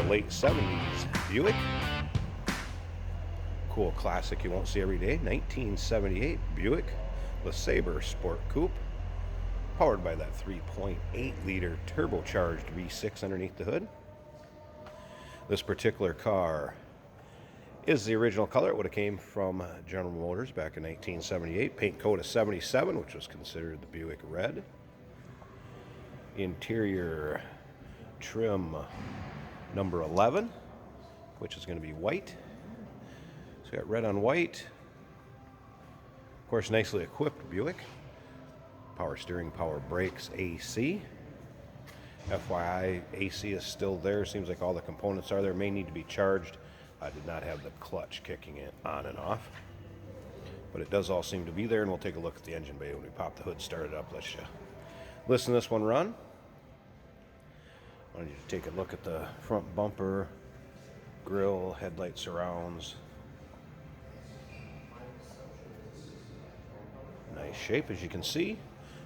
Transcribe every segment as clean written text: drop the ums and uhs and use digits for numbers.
late 70s Buick. Cool classic you won't see every day. 1978 Buick LeSabre Sport Coupe. Powered by that 3.8 liter turbocharged V6 underneath the hood. This particular car is the original color. It would have came from General Motors back in 1978. Paint code of 77, which was considered the Buick Red. Interior trim number 11, which is going to be white. It's got red on white. Of course, nicely equipped Buick. Power steering, power brakes, AC. FYI, AC is still there. Seems like all the components are there. May need to be charged. I did not have the clutch kicking it on and off. But it does all seem to be there, and we'll take a look at the engine bay when we pop the hood, start it up. Let's listen to this one run. I wanted you to take a look at the front bumper, grille, headlight surrounds. Nice shape, as you can see.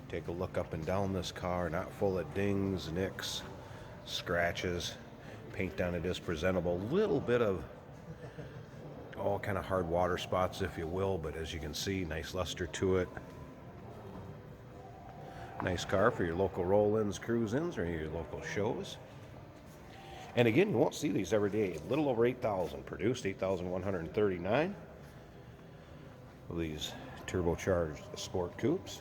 Take a look up and down this car, not full of dings, nicks, scratches. Paint on it is presentable. Little bit of all kind of hard water spots, if you will, but as you can see, nice luster to it. Nice car for your local roll-ins, cruise-ins, or your local shows. And again, you won't see these every day. A little over 8,000 produced, 8,139 of these turbocharged sport coupes.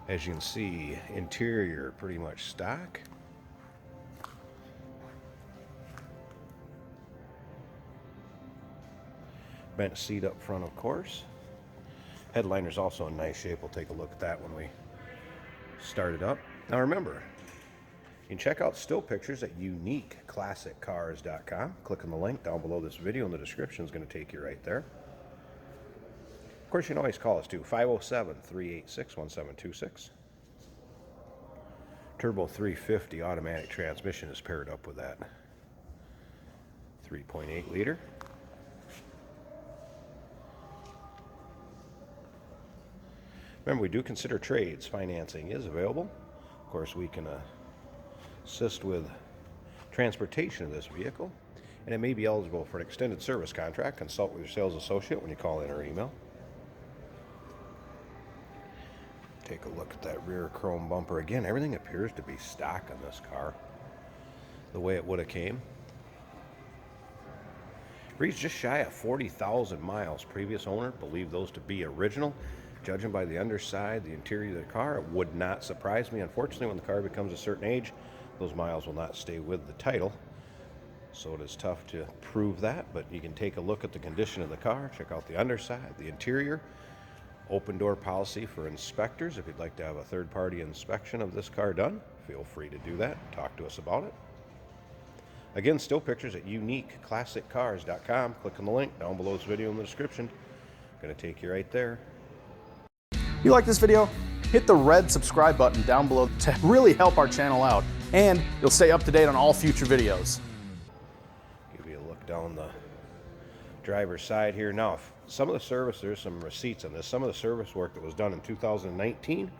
As you can see, interior pretty much stock. Bent seat up front, of course. Headliner's also in nice shape. We'll take a look at that when we start it up. Now remember, you can check out still pictures at uniqueclassiccars.com. Click on the link down below this video in the description. Is going to take you right there. Of course, you can always call us too, 507-386-1726. Turbo 350 automatic transmission is paired up with that 3.8 liter. Remember, we do consider trades. Financing is available. Of course, we can assist with transportation of this vehicle, and it may be eligible for an extended service contract. Consult with your sales associate when you call in or email. Take a look at that rear chrome bumper. Again, everything appears to be stock on this car, the way it would have came. Reads just shy of 40,000 miles. Previous owner believed those to be original. Judging by the underside, the interior of the car, it would not surprise me. Unfortunately, when the car becomes a certain age, those miles will not stay with the title. So it is tough to prove that, but you can take a look at the condition of the car, check out the underside, the interior. Open door policy for inspectors. If you'd like to have a third-party inspection of this car done, feel free to do that. Talk to us about it. Again, still pictures at uniqueclassiccars.com. Click on the link down below this video in the description. Going to take you right there. If you like this video, hit the red subscribe button down below to really help our channel out, and you'll stay up to date on all future videos. Give you a look down the driver's side here. Now, some of the service, there's some receipts on this. Some of the service work that was done in 2019.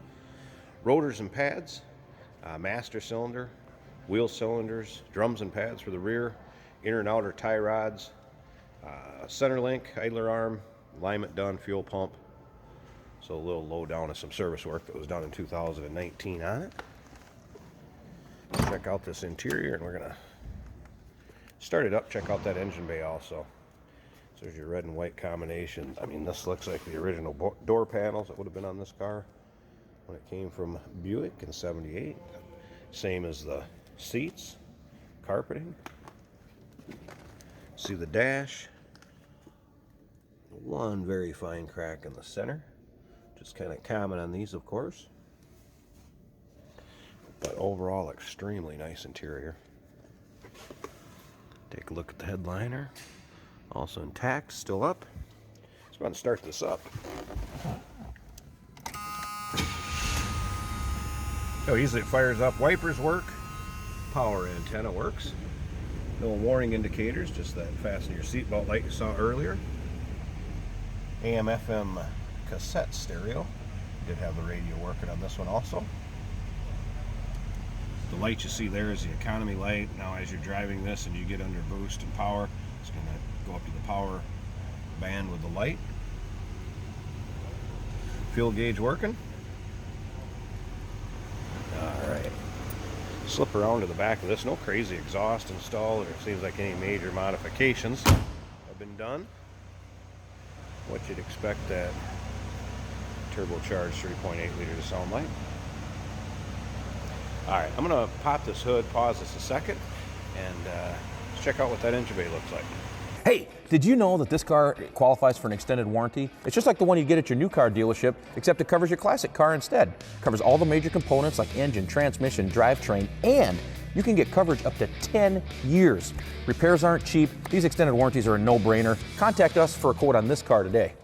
Rotors and pads, master cylinder, wheel cylinders, drums and pads for the rear, inner and outer tie rods, center link, idler arm, alignment done, fuel pump. So a little low down of some service work that was done in 2019 on it. Check out this interior, and we're going to start it up. Check out that engine bay also. So there's your red and white combination. I mean, this looks like the original door panels that would have been on this car when it came from Buick in '78. Same as the seats, carpeting. See the dash. One very fine crack in the center. Just kind of common on these, of course. But overall, extremely nice interior. Take a look at the headliner. Also intact, still up. Let's go ahead and start this up. So easily it fires up. Wipers work. Power antenna works. No warning indicators, just that fasten your seatbelt light you saw earlier. AM FM cassette stereo. Did have the radio working on this one also. The light you see there is the economy light. Now as you're driving this and you get under boost and power, it's going to go up to the power band with the light. Fuel gauge working. Alright. Slip around to the back of this. No crazy exhaust installed, or it seems like any major modifications have been done. What you'd expect that turbocharged 3.8 liter to sound like. Alright, I'm going to pop this hood, pause this a second, and let's check out what that engine bay looks like. Hey, did you know that this car qualifies for an extended warranty? It's just like the one you get at your new car dealership, except it covers your classic car instead. It covers all the major components like engine, transmission, drivetrain, and you can get coverage up to 10 years. Repairs aren't cheap. These extended warranties are a no-brainer. Contact us for a quote on this car today.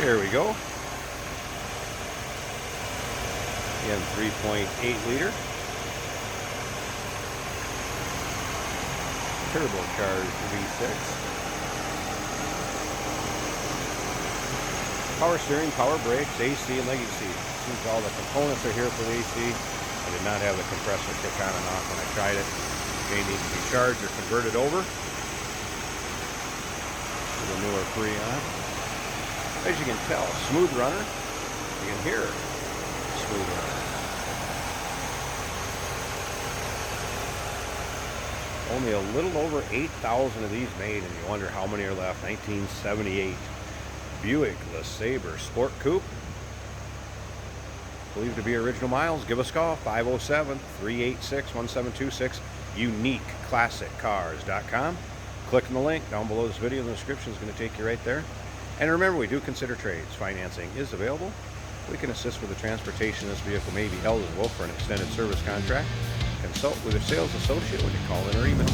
Here we go. Again, 3.8 liter. Turbocharged V6. Power steering, power brakes, AC, and legging seat. Seems all the components are here for the AC. I did not have the compressor kick on and off when I tried it. It may need to be charged or converted over to the newer Freon. As you can tell, smooth runner. You can hear smooth runner. Only a little over 8,000 of these made, and you wonder how many are left. 1978 Buick LeSabre Sport Coupe. Believed to be original miles. Give us a call, 507-386-1726. UniqueClassicCars.com. Click on the link down below this video. The description is going to take you right there. And remember, we do consider trades. Financing is available. We can assist with the transportation. This vehicle may be eligible for an extended service contract. Consult with a sales associate when you call in or email.